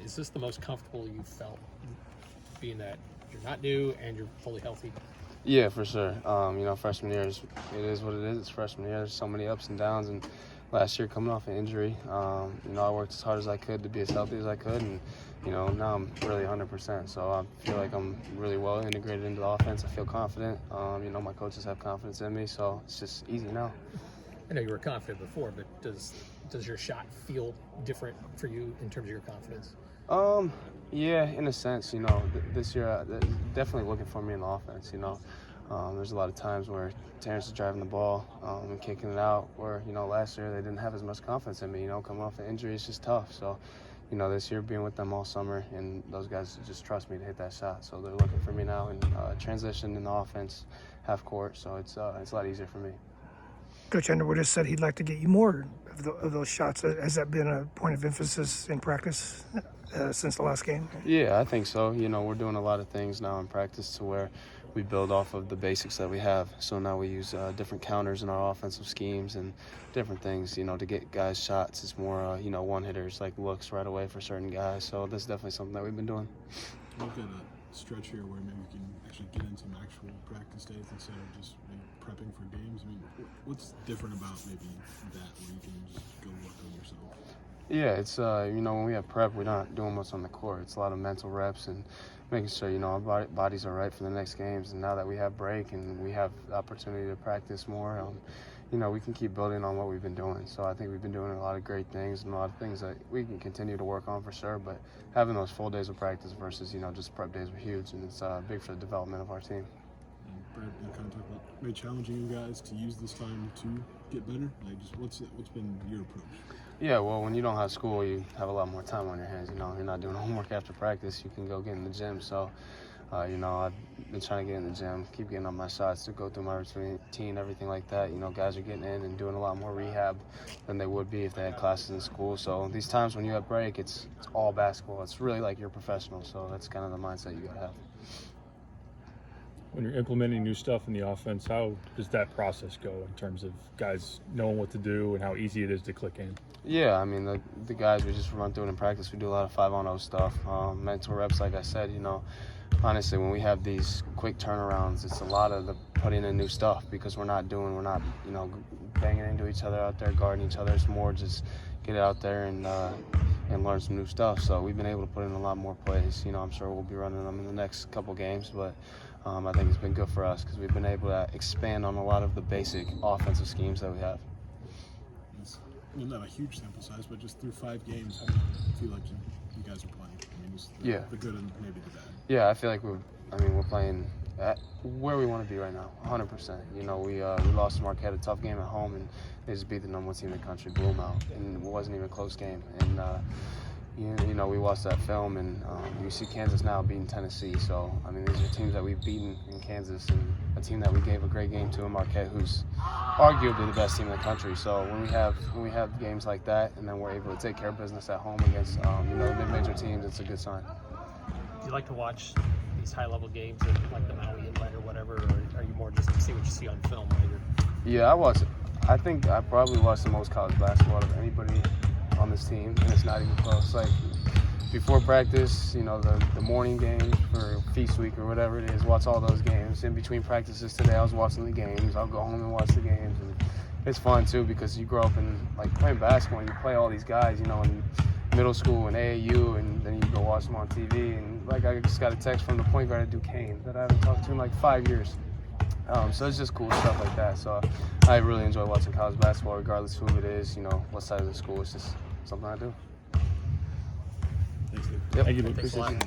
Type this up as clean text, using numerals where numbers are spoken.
Is this the most comfortable you've felt, being that you're not new and you're fully healthy? Yeah, for sure. Freshman year it is what it is. It's freshman year. There's so many ups and downs, and last year coming off an injury, I worked as hard as I could to be as healthy as I could, and now I'm really 100%. So I feel like I'm really well integrated into the offense. I feel confident. My coaches have confidence in me, so it's just easy now. I know you were confident before, but does your shot feel different for you in terms of your confidence? Yeah, in a sense, this year they're definitely looking for me in the offense. There's a lot of times where Terrence is driving the ball and kicking it out, where last year they didn't have as much confidence in me. Coming off an injury, it's just tough. So, this year being with them all summer, and those guys just trust me to hit that shot. So they're looking for me now in transition in the offense, half court. So it's a lot easier for me. Coach Underwood has said he'd like to get you more of those shots. Has that been a point of emphasis in practice since the last game? Yeah, I think so. We're doing a lot of things now in practice to where we build off of the basics that we have. So now we use different counters in our offensive schemes and different things, to get guys shots. It's more, one-hitters, like looks right away for certain guys. So that's definitely something that we've been doing. We've got a stretch here where maybe we can actually get into some actual practice days instead of just prepping for games. I mean, what's different about maybe that where you can just go work on yourself? Yeah, it's, when we have prep, we're not doing much on the court. It's a lot of mental reps and making sure, our bodies are right for the next games. And now that we have break and we have the opportunity to practice more, we can keep building on what we've been doing. So I think we've been doing a lot of great things and a lot of things that we can continue to work on for sure. But having those full days of practice versus, just prep days were huge, and it's big for the development of our team. And Brad, you kind of talk about maybe challenging you guys to use this time to get better. Like, just what's been your approach? Yeah, well, when you don't have school, you have a lot more time on your hands. You're not doing homework after practice. You can go get in the gym. So, I've been trying to get in the gym, keep getting on my shots to go through my routine, everything like that. Guys are getting in and doing a lot more rehab than they would be if they had classes in school. So these times when you have break, it's all basketball. It's really like you're professional. So that's kind of the mindset you got to have. When you're implementing new stuff in the offense, how does that process go in terms of guys knowing what to do and how easy it is to click in? Yeah, I mean, the guys we just run through it in practice. We do a lot of 5-on-0 stuff, mental reps, like I said. Honestly, when we have these quick turnarounds, it's a lot of the putting in new stuff because we're not banging into each other out there, guarding each other. It's more just get out there and learn some new stuff. So we've been able to put in a lot more plays. I'm sure we'll be running them in the next couple games, but I think it's been good for us because we've been able to expand on a lot of the basic offensive schemes that we have. It's not a huge sample size, but just through 5 games, how do you feel like you guys are playing? I mean, just the good and maybe the bad. Yeah, I feel like we're playing at where we want to be right now, 100%. We lost to Marquette, a tough game at home, and they just beat the number 1 team in the country, blew them out, and it wasn't even a close game. And we watched that film, and you see Kansas now beating Tennessee. So these are teams that we've beaten in Kansas, and a team that we gave a great game to in Marquette, who's arguably the best team in the country. So when we have games like that, and then we're able to take care of business at home against the mid-major teams, it's a good sign. Do you like to watch these high-level games like the Maui Invite or whatever, or are you more just to see what you see on film later? Yeah, I think I probably watch the most college basketball of anybody on this team, and it's not even close. Like before practice, the morning games for Feast Week or whatever it is, watch all those games. In between practices today, I was watching the games. I'll go home and watch the games, and it's fun too because you grow up in playing basketball and you play all these guys, in middle school and AAU, and then you go watch them on TV. And I just got a text from the point guard at Duquesne that I haven't talked to in 5 years. So it's just cool stuff like that. So I really enjoy watching college basketball, regardless who it is, what side of the school. It's just something I do. Thanks, Dave. Yep. Thank you. Thanks a lot.